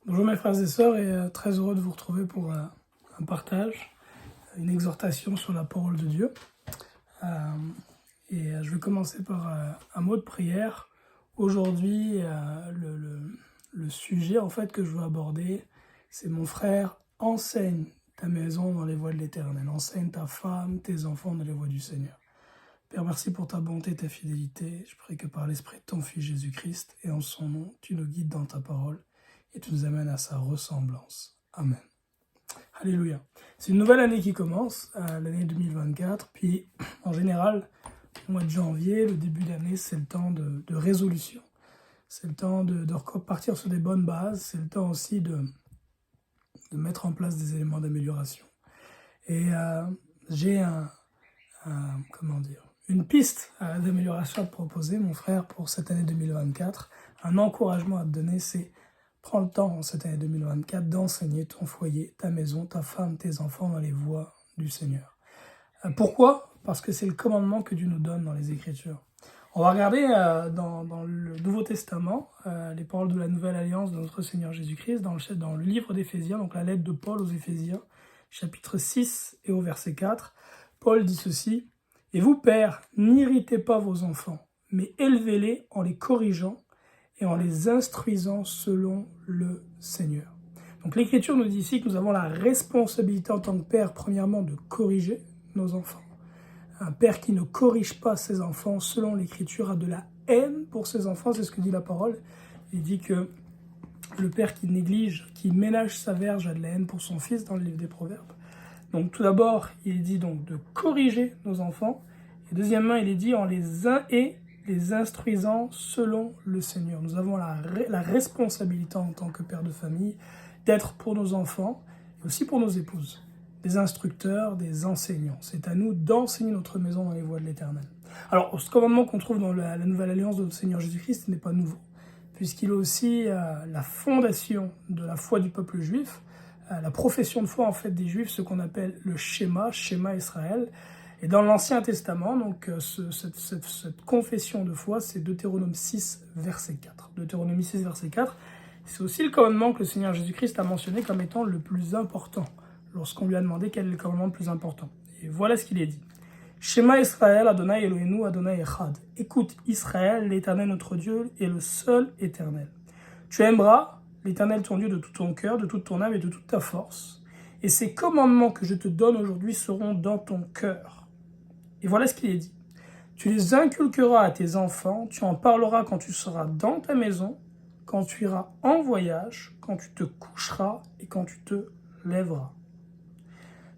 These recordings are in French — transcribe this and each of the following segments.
Bonjour mes frères et sœurs et très heureux de vous retrouver pour un partage, une exhortation sur la parole de Dieu. Je vais commencer par un mot de prière. Aujourd'hui, le sujet en fait que je veux aborder, c'est mon frère, enseigne ta maison dans les voies de l'Éternel, enseigne ta femme, tes enfants dans les voies du Seigneur. Père, merci pour ta bonté et ta fidélité. Je prie que par l'Esprit de ton Fils Jésus-Christ et en son nom, tu nous guides dans ta parole et tu nous amènes à sa ressemblance. Amen. Alléluia. C'est une nouvelle année qui commence, l'année 2024. Puis, en général, le mois de janvier, le début d'année, c'est le temps de résolution. C'est le temps de repartir sur des bonnes bases. C'est le temps aussi de mettre en place des éléments d'amélioration. Et j'ai une piste d'amélioration à te proposer, mon frère, pour cette année 2024. Un encouragement à te donner, c'est prends le temps en cette année 2024 d'enseigner ton foyer, ta maison, ta femme, tes enfants dans les voies du Seigneur. Pourquoi ? Parce que c'est le commandement que Dieu nous donne dans les Écritures. On va regarder dans le Nouveau Testament les paroles de la Nouvelle Alliance de notre Seigneur Jésus-Christ dans le livre d'Éphésiens, donc la lettre de Paul aux Éphésiens, chapitre 6 et au verset 4. Paul dit ceci : « Et vous, pères, n'irritez pas vos enfants, mais élevez-les en les corrigeant et en les instruisant selon le Seigneur. » Donc l'Écriture nous dit ici que nous avons la responsabilité en tant que père, premièrement, de corriger nos enfants. Un père qui ne corrige pas ses enfants, selon l'Écriture, a de la haine pour ses enfants, c'est ce que dit la parole. Il dit que le père qui néglige, qui ménage sa verge, a de la haine pour son fils dans le livre des Proverbes. Donc tout d'abord, il dit donc de corriger nos enfants. Et deuxièmement, il est dit en les instruisant selon le Seigneur. Nous avons la responsabilité en tant que père de famille d'être pour nos enfants et aussi pour nos épouses des instructeurs, des enseignants. C'est à nous d'enseigner notre maison dans les voies de l'Éternel. Alors, ce commandement qu'on trouve dans la Nouvelle Alliance de notre Seigneur Jésus-Christ n'est pas nouveau, puisqu'il est aussi la fondation de la foi du peuple juif, la profession de foi en fait des Juifs, ce qu'on appelle le Shema Israël. Et dans l'Ancien Testament, donc cette confession de foi, c'est Deutéronome 6, verset 4. Deutéronome 6, verset 4, c'est aussi le commandement que le Seigneur Jésus-Christ a mentionné comme étant le plus important, lorsqu'on lui a demandé quel est le commandement le plus important. Et voilà ce qu'il est dit. Shema Israël, Adonai Eloheinu, Adonai Echad. Écoute Israël, l'Éternel notre Dieu est le seul éternel. Tu aimeras l'Éternel ton Dieu de tout ton cœur, de toute ton âme et de toute ta force. Et ces commandements que je te donne aujourd'hui seront dans ton cœur. Et voilà ce qu'il est dit. Tu les inculqueras à tes enfants, tu en parleras quand tu seras dans ta maison, quand tu iras en voyage, quand tu te coucheras et quand tu te lèveras.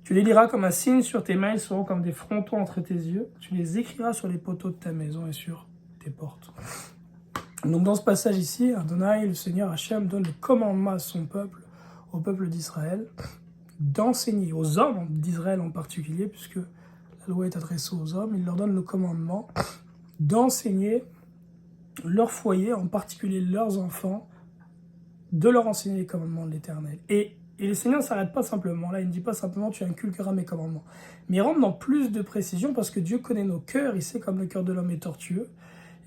Tu les liras comme un signe sur tes mains, ils seront comme des frontons entre tes yeux. Tu les écriras sur les poteaux de ta maison et sur tes portes. Donc dans ce passage ici, Adonai, le Seigneur Hachem, donne le commandement à son peuple, au peuple d'Israël, d'enseigner aux hommes d'Israël en particulier, puisque la loi est adressée aux hommes, il leur donne le commandement d'enseigner leur foyer, en particulier leurs enfants, de leur enseigner les commandements de l'Éternel. Et le Seigneur ne s'arrête pas simplement là, il ne dit pas simplement tu inculqueras mes commandements, mais il rentre dans plus de précision parce que Dieu connaît nos cœurs, il sait comme le cœur de l'homme est tortueux,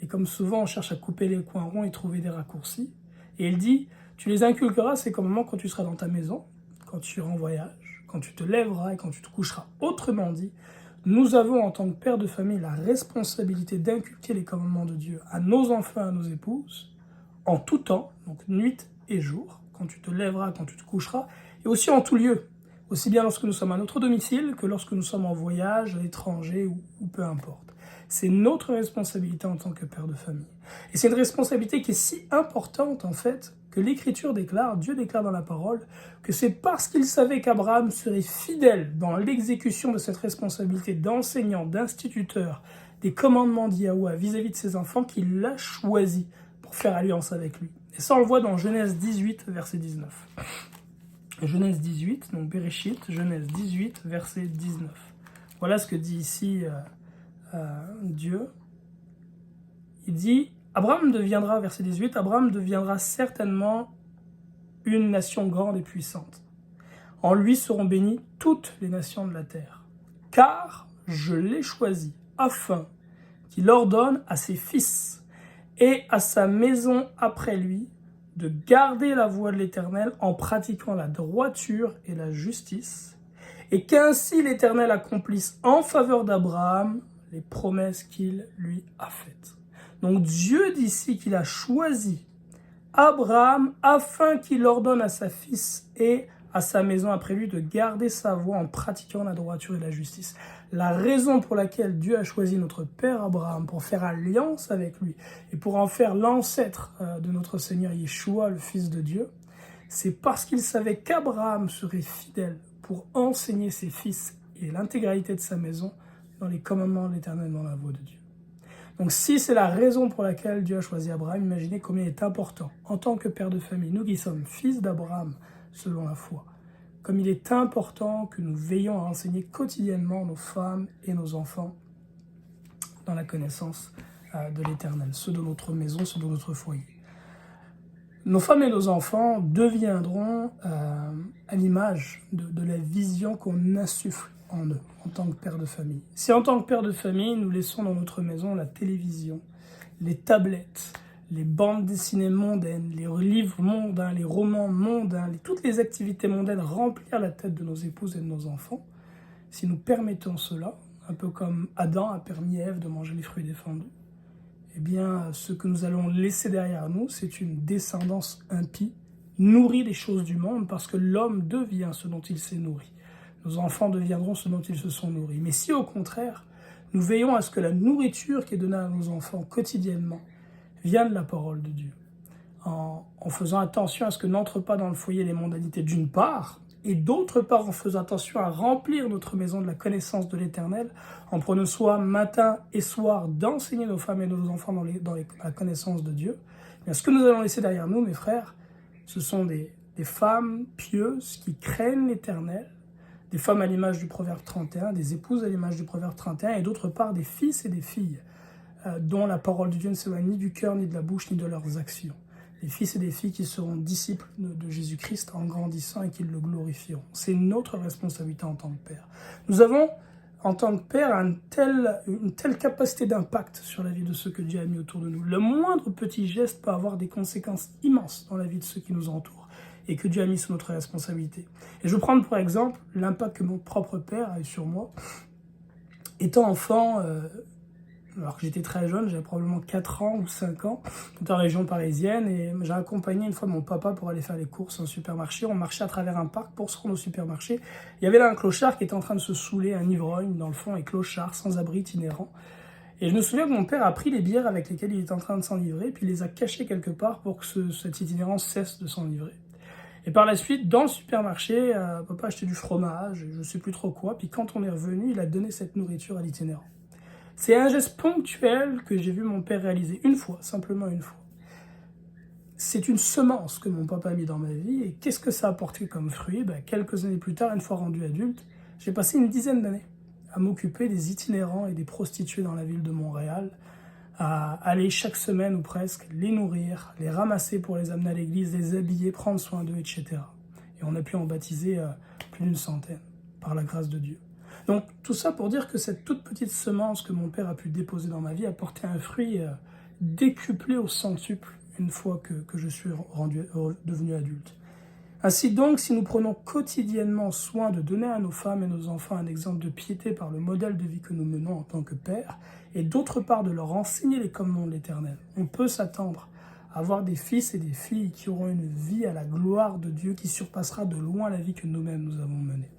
et comme souvent on cherche à couper les coins ronds et trouver des raccourcis. Et il dit, tu les inculqueras ces commandements quand tu seras dans ta maison, quand tu iras en voyage, quand tu te lèveras et quand tu te coucheras. Autrement dit, nous avons en tant que père de famille la responsabilité d'inculquer les commandements de Dieu à nos enfants, à nos épouses, en tout temps, donc nuit et jour, quand tu te lèveras, quand tu te coucheras, et aussi en tout lieu, aussi bien lorsque nous sommes à notre domicile que lorsque nous sommes en voyage, à l'étranger ou peu importe. C'est notre responsabilité en tant que père de famille. Et c'est une responsabilité qui est si importante en fait que l'Écriture déclare, Dieu déclare dans la parole, que c'est parce qu'il savait qu'Abraham serait fidèle dans l'exécution de cette responsabilité d'enseignant, d'instituteur, des commandements d'Yahweh vis-à-vis de ses enfants qu'il l'a choisi pour faire alliance avec lui. Et ça on le voit dans Genèse 18, verset 19. Genèse 18, donc Bereshit, Genèse 18, verset 19. Voilà ce que dit ici Dieu. Il dit, Abraham deviendra, verset 18, Abraham deviendra certainement une nation grande et puissante. En lui seront bénies toutes les nations de la terre. Car je l'ai choisi afin qu'il ordonne à ses fils et à sa maison après lui de garder la voie de l'Éternel en pratiquant la droiture et la justice, et qu'ainsi l'Éternel accomplisse en faveur d'Abraham les promesses qu'il lui a faites. Donc Dieu dit ici qu'il a choisi Abraham afin qu'il ordonne à sa fils et à sa maison après lui de garder sa voie en pratiquant la droiture et la justice. La raison pour laquelle Dieu a choisi notre père Abraham pour faire alliance avec lui et pour en faire l'ancêtre de notre Seigneur Yeshua, le Fils de Dieu, c'est parce qu'il savait qu'Abraham serait fidèle pour enseigner ses fils et l'intégralité de sa maison dans les commandements de l'Éternel, dans la voie de Dieu. Donc si c'est la raison pour laquelle Dieu a choisi Abraham, imaginez combien il est important, en tant que père de famille, nous qui sommes fils d'Abraham selon la foi, comme il est important que nous veillons à enseigner quotidiennement nos femmes et nos enfants dans la connaissance de l'Éternel, ceux de notre maison, ceux de notre foyer. Nos femmes et nos enfants deviendront à l'image de la vision qu'on insuffle en eux, en tant que père de famille. Si en tant que père de famille, nous laissons dans notre maison la télévision, les tablettes, les bandes dessinées mondaines, les livres mondains, les romans mondains, toutes les activités mondaines remplir la tête de nos épouses et de nos enfants, si nous permettons cela, un peu comme Adam a permis à Ève de manger les fruits défendus, eh bien, ce que nous allons laisser derrière nous, c'est une descendance impie, nourrie des choses du monde, parce que l'homme devient ce dont il s'est nourri. Nos enfants deviendront ce dont ils se sont nourris. Mais si au contraire, nous veillons à ce que la nourriture qui est donnée à nos enfants quotidiennement vienne de la parole de Dieu, en faisant attention à ce que n'entrent pas dans le foyer les mondanités d'une part, et d'autre part en faisant attention à remplir notre maison de la connaissance de l'Éternel, en prenant soin matin et soir d'enseigner nos femmes et nos enfants dans la connaissance de Dieu, bien, ce que nous allons laisser derrière nous, mes frères, ce sont des femmes pieuses qui craignent l'Éternel, des femmes à l'image du Proverbe 31, des épouses à l'image du Proverbe 31, et d'autre part des fils et des filles dont la parole de Dieu ne s'éloigne ni du cœur, ni de la bouche, ni de leurs actions. Des fils et des filles qui seront disciples de Jésus-Christ en grandissant et qui le glorifieront. C'est notre responsabilité en tant que père. Nous avons, en tant que père, une telle capacité d'impact sur la vie de ceux que Dieu a mis autour de nous. Le moindre petit geste peut avoir des conséquences immenses dans la vie de ceux qui nous entourent et que Dieu a mis sous notre responsabilité. Et je vais prendre pour exemple l'impact que mon propre père a eu sur moi. Étant enfant, alors que j'étais très jeune, j'avais probablement 4 ans ou 5 ans, dans la région parisienne, et j'ai accompagné une fois mon papa pour aller faire les courses au supermarché. On marchait à travers un parc pour se rendre au supermarché. Il y avait là un clochard qui était en train de se saouler, un ivrogne dans le fond, et clochard, sans abri, itinérant. Et je me souviens que mon père a pris les bières avec lesquelles il était en train de s'enivrer, puis il les a cachées quelque part pour que cet itinérant cesse de s'enivrer. Et par la suite, dans le supermarché, papa achetait du fromage, je ne sais plus trop quoi, puis quand on est revenu, il a donné cette nourriture à l'itinérant. C'est un geste ponctuel que j'ai vu mon père réaliser une fois, simplement une fois. C'est une semence que mon papa a mis dans ma vie, et qu'est-ce que ça a apporté comme fruit? Quelques années plus tard, une fois rendu adulte, j'ai passé une dizaine d'années à m'occuper des itinérants et des prostituées dans la ville de Montréal, à aller chaque semaine ou presque les nourrir, les ramasser pour les amener à l'église, les habiller, prendre soin d'eux, etc. Et on a pu en baptiser plus d'une centaine, par la grâce de Dieu. Donc tout ça pour dire que cette toute petite semence que mon père a pu déposer dans ma vie a porté un fruit décuplé au centuple une fois que je suis devenu adulte. Ainsi donc, si nous prenons quotidiennement soin de donner à nos femmes et nos enfants un exemple de piété par le modèle de vie que nous menons en tant que père, et d'autre part de leur enseigner les commandements de l'Éternel, on peut s'attendre à avoir des fils et des filles qui auront une vie à la gloire de Dieu qui surpassera de loin la vie que nous-mêmes nous avons menée.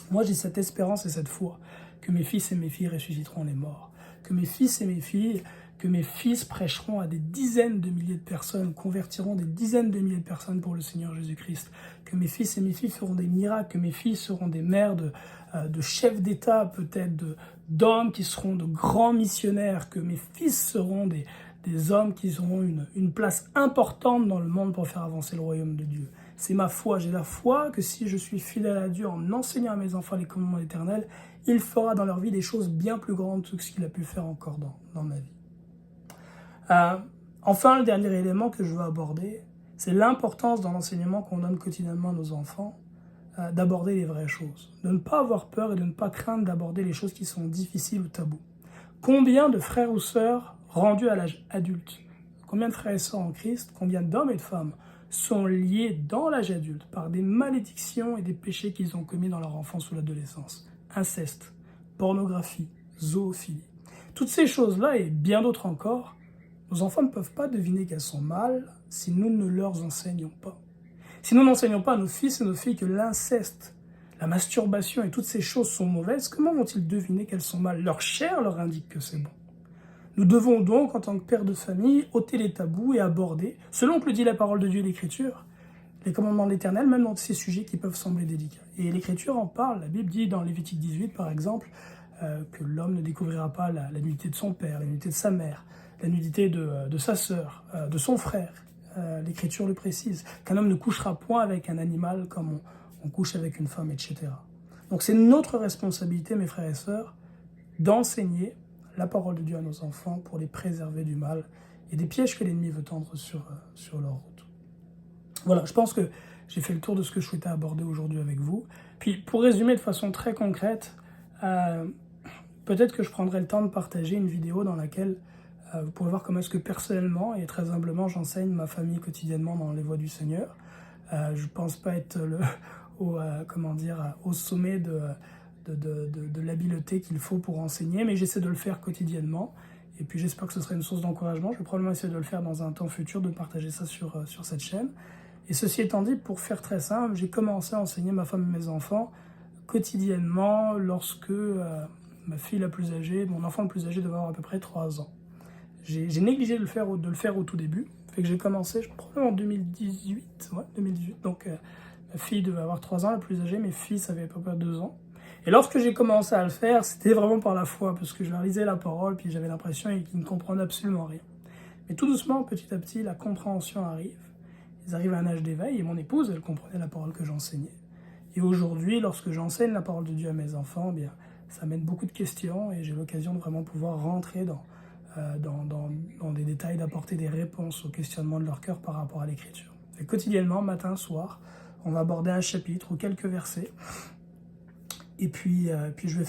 Moi, j'ai cette espérance et cette foi que mes fils et mes filles ressusciteront les morts, que mes fils et mes filles, que mes fils prêcheront à des dizaines de milliers de personnes, convertiront des dizaines de milliers de personnes pour le Seigneur Jésus-Christ, que mes fils et mes filles feront des miracles, que mes filles seront des mères de chefs d'État, peut-être d'hommes qui seront de grands missionnaires, que mes fils seront des hommes qui auront une place importante dans le monde pour faire avancer le royaume de Dieu. C'est ma foi, j'ai la foi que si je suis fidèle à Dieu en enseignant à mes enfants les commandements éternels, il fera dans leur vie des choses bien plus grandes que ce qu'il a pu faire encore dans ma vie. Enfin, le dernier élément que je veux aborder, c'est l'importance dans l'enseignement qu'on donne quotidiennement à nos enfants, d'aborder les vraies choses, de ne pas avoir peur et de ne pas craindre d'aborder les choses qui sont difficiles ou tabous. Combien de frères ou sœurs rendus à l'âge adulte, Combien de frères et sœurs en Christ, combien d'hommes et de femmes sont liés dans l'âge adulte par des malédictions et des péchés qu'ils ont commis dans leur enfance ou l'adolescence. Inceste, pornographie, zoophilie. Toutes ces choses-là et bien d'autres encore, nos enfants ne peuvent pas deviner qu'elles sont mal si nous ne leur enseignons pas. Si nous n'enseignons pas à nos fils et nos filles que l'inceste, la masturbation et toutes ces choses sont mauvaises, comment vont-ils deviner qu'elles sont mal? Leur chair leur indique que c'est bon. Nous devons donc, en tant que pères de famille, ôter les tabous et aborder, selon que le dit la parole de Dieu et l'Écriture, les commandements de l'Éternel, même dans ces sujets qui peuvent sembler délicats. Et l'Écriture en parle, la Bible dit dans Lévitique 18 par exemple, que l'homme ne découvrira pas la nudité de son père, la nudité de sa mère, la nudité de sa sœur, de son frère. L'Écriture le précise, qu'un homme ne couchera point avec un animal comme on couche avec une femme, etc. Donc c'est notre responsabilité, mes frères et sœurs, d'enseigner la parole de Dieu à nos enfants pour les préserver du mal et des pièges que l'ennemi veut tendre sur leur route. Voilà, je pense que j'ai fait le tour de ce que je souhaitais aborder aujourd'hui avec vous. Puis pour résumer de façon très concrète, peut-être que je prendrai le temps de partager une vidéo dans laquelle vous pourrez voir comment est-ce que personnellement et très humblement j'enseigne ma famille quotidiennement dans les voies du Seigneur. Je ne pense pas être au sommet de l'habileté qu'il faut pour enseigner, mais j'essaie de le faire quotidiennement. Et puis j'espère que ce sera une source d'encouragement. Je vais probablement essayer de le faire dans un temps futur, de partager ça sur cette chaîne. Et ceci étant dit, pour faire très simple, j'ai commencé à enseigner ma femme et mes enfants quotidiennement lorsque ma fille la plus âgée, mon enfant le plus âgé devait avoir à peu près 3 ans. J'ai négligé de le faire au tout début. Fait que j'ai commencé, je crois, en 2018. Ouais, 2018. Donc ma fille devait avoir 3 ans, la plus âgée. Mes fils avaient à peu près 2 ans. Et lorsque j'ai commencé à le faire, c'était vraiment par la foi, parce que je leur lisais la parole, puis j'avais l'impression qu'ils ne comprenaient absolument rien. Mais tout doucement, petit à petit, la compréhension arrive. Ils arrivent à un âge d'éveil, et mon épouse, elle comprenait la parole que j'enseignais. Et aujourd'hui, lorsque j'enseigne la parole de Dieu à mes enfants, bien, ça mène beaucoup de questions, et j'ai l'occasion de vraiment pouvoir rentrer dans des détails, d'apporter des réponses aux questionnements de leur cœur par rapport à l'Écriture. Et quotidiennement, matin, soir, on va aborder un chapitre ou quelques versets, et puis je vais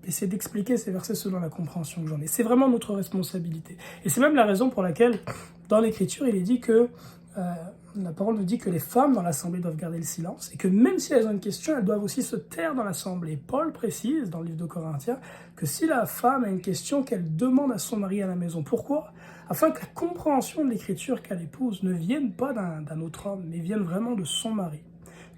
essayer d'expliquer ces versets selon la compréhension que j'en ai. C'est vraiment notre responsabilité. Et c'est même la raison pour laquelle, dans l'Écriture, il est dit que, la parole nous dit que les femmes dans l'assemblée doivent garder le silence, et que même si elles ont une question, elles doivent aussi se taire dans l'assemblée. Paul précise, dans le livre de Corinthiens, que si la femme a une question, qu'elle demande à son mari à la maison. Pourquoi? Afin que la compréhension de l'Écriture qu'elle épouse ne vienne pas d'un autre homme, mais vienne vraiment de son mari.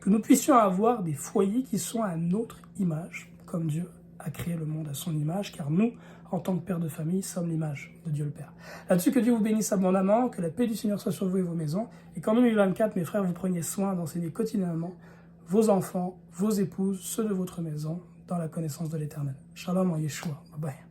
Que nous puissions avoir des foyers qui sont à notre image, comme Dieu a créé le monde à son image, car nous, en tant que père de famille, sommes l'image de Dieu le Père. Là-dessus, que Dieu vous bénisse abondamment, que la paix du Seigneur soit sur vous et vos maisons, et qu'en 2024, mes frères, vous preniez soin d'enseigner quotidiennement vos enfants, vos épouses, ceux de votre maison, dans la connaissance de l'Éternel. Shalom en Yeshua. Bye bye.